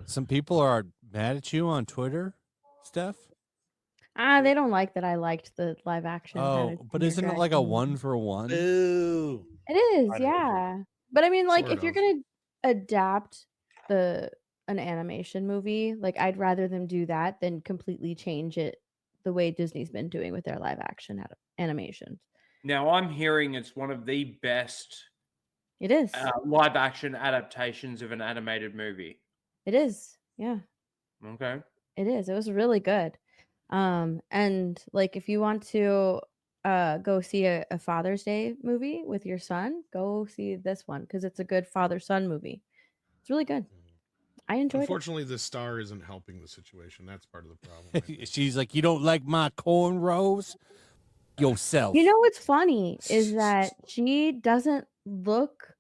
Some people are mad at you on Twitter, Steph. They don't like that I liked the live action. Oh, but isn't it like a 1-for-1? Boo. It is, yeah. But I mean, like, Sort if you're of. gonna adapt an animation movie, like, I'd rather them do that than completely change it the way Disney's been doing with their live action animations. Now I'm hearing it's one of the best It is. live action adaptations of an animated movie. It is. Yeah. Okay. It is. It was really good. And like if you want to go see a Father's Day movie with your son, go see this one because it's a good father-son movie. It's really good. I enjoyed Unfortunately, the star isn't helping the situation. That's part of the problem. I think. She's like, you don't like my yourself. it. You know what's funny is that she doesn't look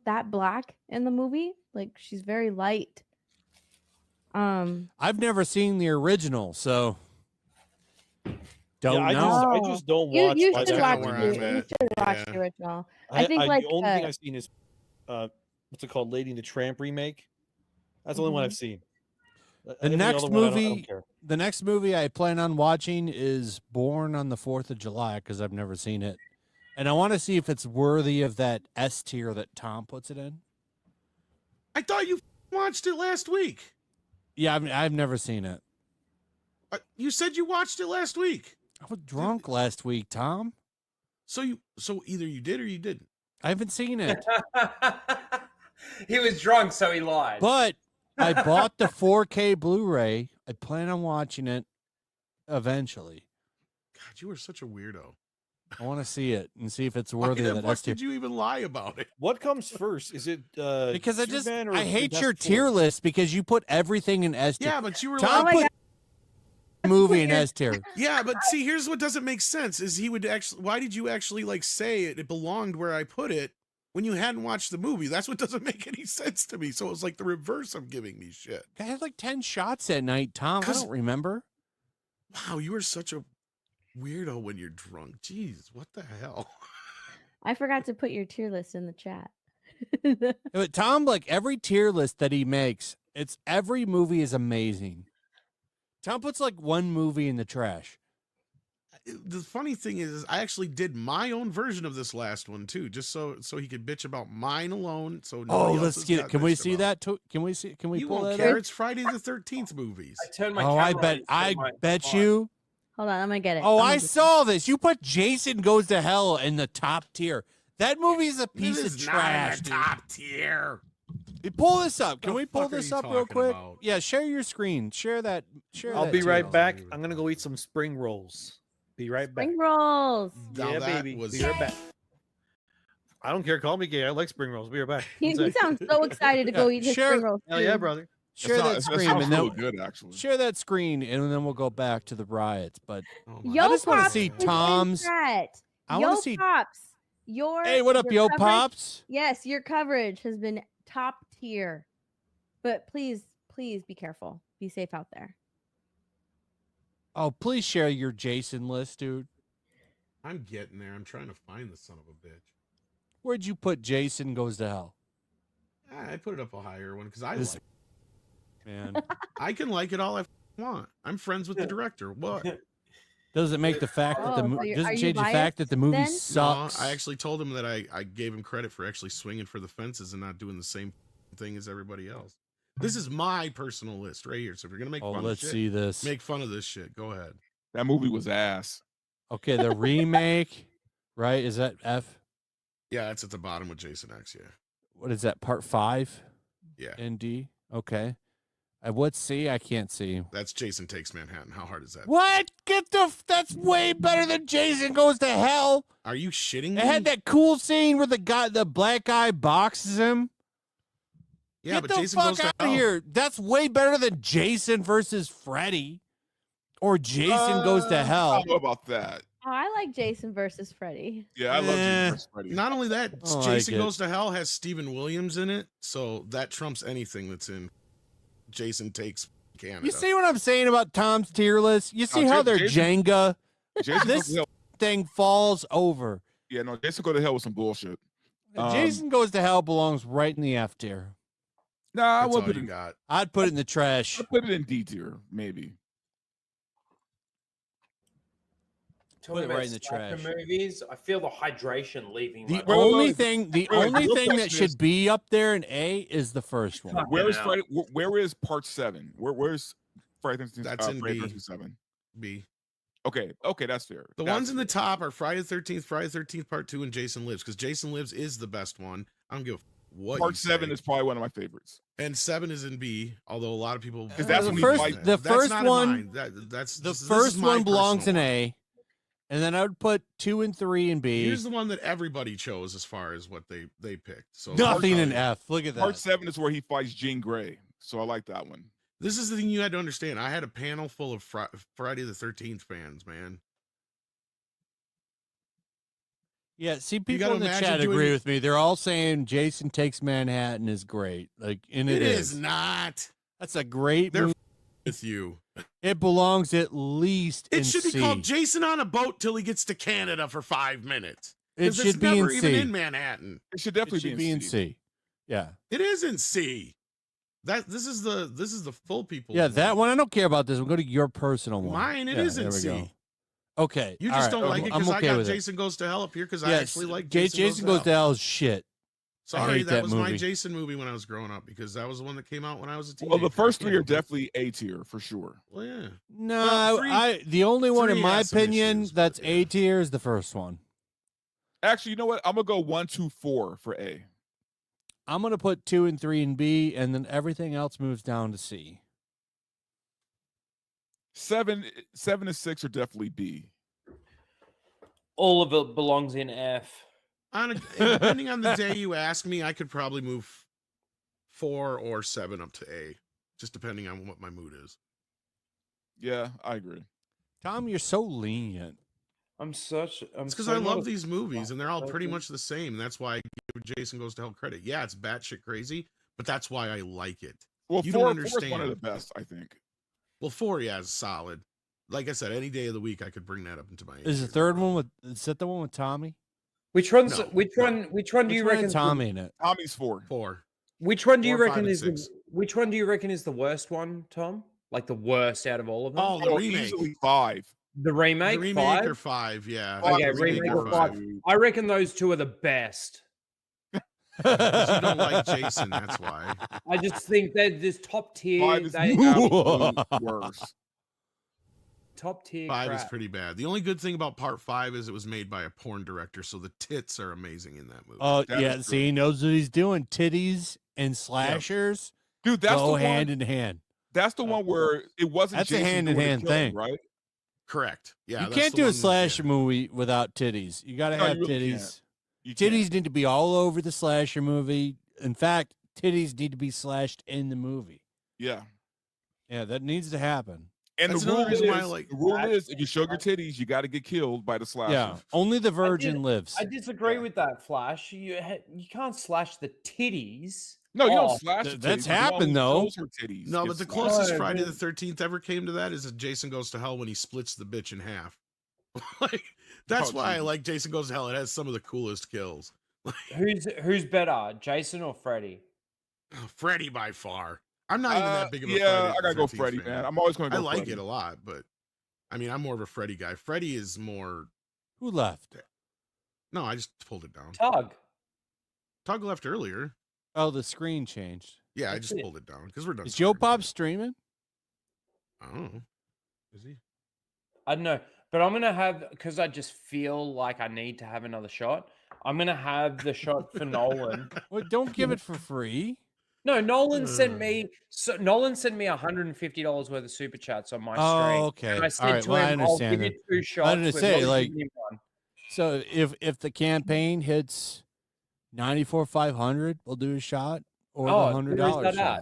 that black in the movie. Like she's very light. I've never seen the original, so don't I know. just don't watch. You That's should kinda watch where it. I'm You at. should watch Yeah. the original. I think like the only thing I've seen is what's it called, Lady and the Tramp remake. That's the only one I've seen. Every next other one, I don't movie- care. The next movie I plan on watching is Born on the 4th of July because I've never seen it. And I want to see if it's worthy of that S tier that Tom puts it in. I thought you watched it last week. Yeah, I've never seen it. You said you watched it last week. I was drunk last week, Tom. So either you did or you didn't. I haven't seen it. He was drunk, so he lied. But I bought the 4K Blu-ray. I plan on watching it eventually. God, you are such a weirdo. I want to see it and see if it's Why worthy the of that fuck S tier. did you even lie about it? What comes first? Is it Because Superman or I hate your Fantastic tier Four? list because you put everything in S tier. Yeah, but you were Tom like, put movie in S tier. yeah, but see, here's what doesn't make sense: is he would actually. Why did you actually like say it belonged where I put it when you hadn't watched the movie? That's what doesn't make any sense to me. So it was like the reverse of giving me shit. I had like 10 shots that night, Tom. I don't remember. Wow, you are such a weirdo when you're drunk. Jeez, what the hell? I forgot to put your tier list in the chat. But Tom, like every tier list that he makes, every movie is amazing. Tom puts like one movie in the trash. The funny thing is, I actually did my own version of this last one too, just so he could bitch about mine alone. So nobody else let's has get got it. Can we bitched see about. that? Can we see? Can we You pull won't that care. up? It's Friday the 13th movies. I turned my Oh, camera I bet you. Hold on, I'm gonna get it. Oh, I'm I gonna get saw this. You put Jason Goes to Hell in the top tier. That movie is a piece This of is trash. not in the dude. top tier. Hey, pull this up. Can The we pull fuck are this you up real talking quick? about? Yeah, share your screen. Share that. I'll that be tier. right back. Even I'm gonna go eat some spring rolls. Be right back. Spring rolls. Now Yeah, that baby. was- Be right back. I don't care. Call me gay. I like spring rolls. Be right back. He One sec. sounds so excited to go Yeah, eat his share- spring rolls. Hell yeah, too. brother. Share that screen, sounds and then really good, actually. share that screen, and then we'll go back to the riots. But Oh my Yo I just wanna Pops see is in Tom's- chat. I Yo want to see. Pops. Your Hey, what up, your yo, coverage- pops? Yes, your coverage has been top tier. But please be careful. Be safe out there. Oh, please share your Jason list, dude. I'm getting there. I'm trying to find the son of a bitch. Where'd you put Jason Goes to Hell? I put it up a higher one because I This- like. Man, I can like it all I want. I'm friends with the director. What? does it make the fact that the Oh, so movie you're- are doesn't you change the fact biased that the movie then? sucks? No, I actually told him that I gave him credit for actually swinging for the fences and not doing the same thing as everybody else. This is my personal list right here. So if you're gonna make Oh, fun let's of shit, see this. make fun of this shit. Go ahead. That movie was ass. Okay, the remake, right? Is that F? Yeah, it's at the bottom with Jason X. Yeah, What is that? Part 5? yeah. ND. Okay. What's C? I can't see. That's Jason Takes Manhattan. How hard is that? What? That's way better than Jason Goes to Hell. Are you shitting me? It had that cool scene where the black guy boxes him. yeah, Get but the Jason fuck goes to out hell. of here. That's way better than Jason versus Freddy. Or Jason Goes to I Hell. don't know about that. Oh, I like Jason versus Freddy. Yeah, I love Eh. Jason vs. Freddy. Not only that, I like Jason it. Goes to Hell has Stephen Williams in it, so that trumps anything that's in Jason Takes Canada. You see what I'm saying about Tom's tier list? You see No, how they're Jason- Jenga? Jason Goes This to Hell. thing falls over. Yeah, no, Jason Go to Hell was some bullshit. Jason Goes to Hell belongs right in the F tier. Nah, I That's will all put you it. got. I'd put it in the trash. I'll put it in D tier, maybe. Talking Put it about right in the slasher trash. movies, I feel the hydration leaving. The my wait, only wait. thing, the Wait, only real thing that question should is- be up there in A is the first one. Fuck. Where is hell. Friday? Where is part 7? Where's Friday? That's in Friday B. 7. B. Okay, that's fair. The That's ones in the fair. top are Friday the 13th, Friday the 13th Part 2, and Jason Lives, because Jason Lives is the best one. I don't give a what Part you 7 say. is probably one of my favorites. And 7 is in B, although a lot of people. Because that's the when he first- fights- the That's first not in one- mine. That's The this is first my one belongs in personal one. A, and then I would put 2 and 3 in B. Here's the one that everybody chose as far as what they picked. So Nothing in Part- F. Look at Part that. 7 is where he fights Jean Grey, so I like that one. This is the thing you had to understand. I had a panel full of Friday the 13th fans, man. Yeah, see, gotta people in the imagine chat doing- agree with me. They're all saying Jason Takes Manhattan is great. Like, and It is not. That's a great They're movie. with you. It belongs at least in It should be C. called Jason on a Boat till he gets to Canada for 5 minutes. It 'Cause should it's be never in even C. in Manhattan. It should It definitely should be in C. C. Yeah. It is in C. This is the full people. Yeah, that one. I don't care about this one. Go to your personal one. Mine, it yeah, is in there we C. go. Okay. You all just right, don't like it I'm because I okay got with it. Jason Goes to Hell up here because I Yes, actually like Jason Goes to Hell is shit. Sorry, hate that that was my movie. Jason movie when I was growing up because that was the one that came out when I was a teenager. Well, the first I 3 can't are believe- definitely A tier for sure. Well, yeah. No, Well, the only one in three my has some opinion issues, but that's yeah. A tier is the first one. Actually, you know what? I'm gonna go 1, 2, 4 for A. I'm gonna put 2 and 3 in B, and then everything else moves down to C. 7 and 6 are definitely B. All of it belongs in F. Depending on the day you ask me, I could probably move 4 or 7 up to A, just depending on what my mood is. Yeah, I agree. Tom, you're so lenient. It's because I love these movies, and they're all pretty much the same. And that's why I give Jason Goes to Hell credit. Yeah, it's batshit crazy, but that's why I like it. Well, You 4, don't 4 is one of understand. the best, I think. Well, 4, yeah, is solid. Like I said, any day of the week, I could bring that up into my. Is the third one with? Is that the one with Tommy? Which one's No, which no. one? Which one do Which you one had reckon? Tommy in it? Tommy's 4. 4. Which one do you 4, 5, reckon and is 6. which one do you reckon is the worst one, Tom? Like the worst out of all of them? Oh, the remake. Easily 5. The remake, The remake 5? or 5, yeah. Okay, The remake or or 5. 5. I reckon those two are the best. 'Cause you don't like Jason, that's why. I just think they're this top tier. 5 is They absolutely worse. top tier. 5 is crap. pretty bad. The only good thing about part 5 is it was made by a porn director, so the tits are amazing in that movie. Oh That yeah, is see, he knows what he's doing. Titties and slashers Dude, that's go the hand one. in hand. That's the one where it wasn't. That's a Jason doing the hand-in-hand killing, thing. right? Correct. Yeah. you that's can't the do a one- slasher yeah. movie without titties. You got to No, have you really titties. can't. You can't. Titties need to be all over the slasher movie. In fact, titties need to be slashed in the movie. Yeah. Yeah, that needs to happen. And That's the rule another reason why I is, like- the rule is, if you show your titties, you got to get killed by the slasher. Yeah, only the virgin lives. I disagree Yeah. with that, Flash. You can't slash the titties. No, you don't off. slash Th- the that's titties, but the one happened, who though. kills her titties No, but gets the slashed. closest Oh, Friday yeah. the 13th ever came to that is a Jason Goes to Hell when he splits the bitch in half. Like, that's Oh, why I Jesus. like Jason Goes to Hell. It has some of the coolest kills. Who's better, Jason or Freddy? Freddy by far. I'm not even that big of a Yeah, Friday I gotta the go 13th Freddy, fan. man. I'm always going to I go like Freddy. it a lot, but I mean, I'm more of a Freddy guy. Freddy is more. Who left? No, I just pulled it down. Tug. Tug left earlier. Oh, the screen changed. Yeah, I That's just it. pulled it down because we're done. Is Joe streaming. Pop streaming? I don't know. Is he? I don't know, but I'm gonna have because I just feel like I need to have another shot. I'm gonna have the shot for Nolan. Well, don't give it for free. No, Nolan sent me. So Nolan sent me $150 worth of super chats on my stream. Oh, okay. And I said All right. to Well, I him, "I'll give understand you that. 2 shots." I was gonna with say, Nolan like, giving me one." So if the campaign hits 94,500, we'll do a shot or Oh, the $100 where is that shot.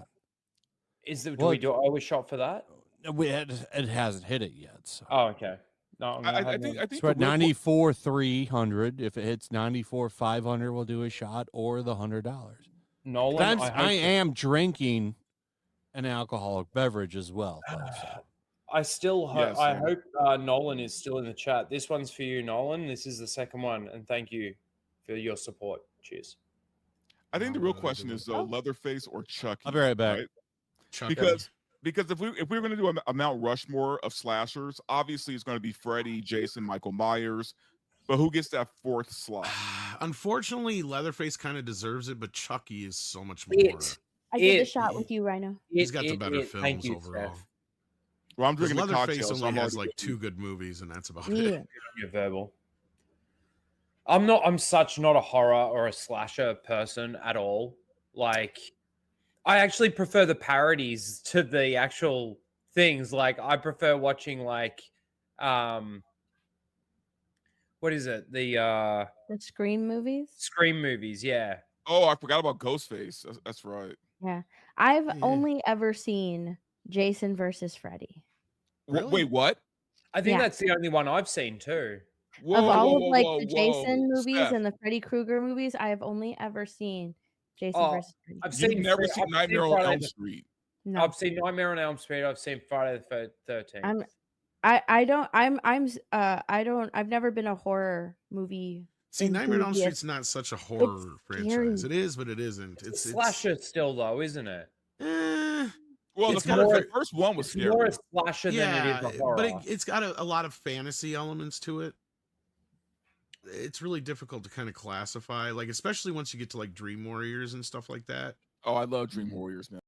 at? Do Well, we do always shot for that? It hasn't hit it yet. So. Oh, okay. No, I'm gonna I have think. one. I think. So at the real- 94,300, if it hits 94,500, we'll do a shot or the $100. Nolan. I am drinking an alcoholic beverage as well. Though, so. I still hope. Yes, I sir. hope Nolan is still in the chat. This one's for you, Nolan. This is the second one, and thank you for your support. Cheers. I think the No, real I question didn't. is though, Leatherface or Chucky. I'll be right back. Chucky. Because if we were going to do a Mount Rushmore of slashers, obviously it's going to be Freddy, Jason, Michael Myers, but who gets that fourth slot? Unfortunately, Leatherface kind of deserves it, but Chucky is so much more. I get the shot with you, Rhino. He's got the better Thank films you, overall. Steph. Well, I'm Because drinking a Leatherface cocktail, so only I'm has already like 2 good movies, and that's about Yeah. it. You're verbal. I'm such not a horror or a slasher person at all. Like, I actually prefer the parodies to the actual things. Like, I prefer watching like, what is it? The Scream movies. Scream movies. Yeah. Oh, I forgot about Ghostface. That's right. Yeah, I've Yeah. only ever seen Jason versus Freddy. Really? Wait, what? I think Yeah. that's the only one I've seen too. Whoa, Of all whoa, of like whoa, the whoa. Jason movies Steph, and the Freddy Krueger movies, I have only ever seen Jason Oh, versus Freddy. I've you've seen never Fre- seen I've seen Nightmare on Friday Elm the- Street. No, I've seen Nightmare on Elm Street. I've seen Friday the 13th. I've never been a horror movie. See, Nightmare on Elm enthusiast. Street's not such a horror franchise. scary. It is, but it isn't. It's slasher still though, isn't it? Well, It's the got a first, the first one was It's scary. more a slasher than it yeah, is a horror. but it's got a lot of fantasy elements to it. It's really difficult to kind of classify, like especially once you get to like Dream Warriors and stuff like that. Oh, I love Dream Warriors, man.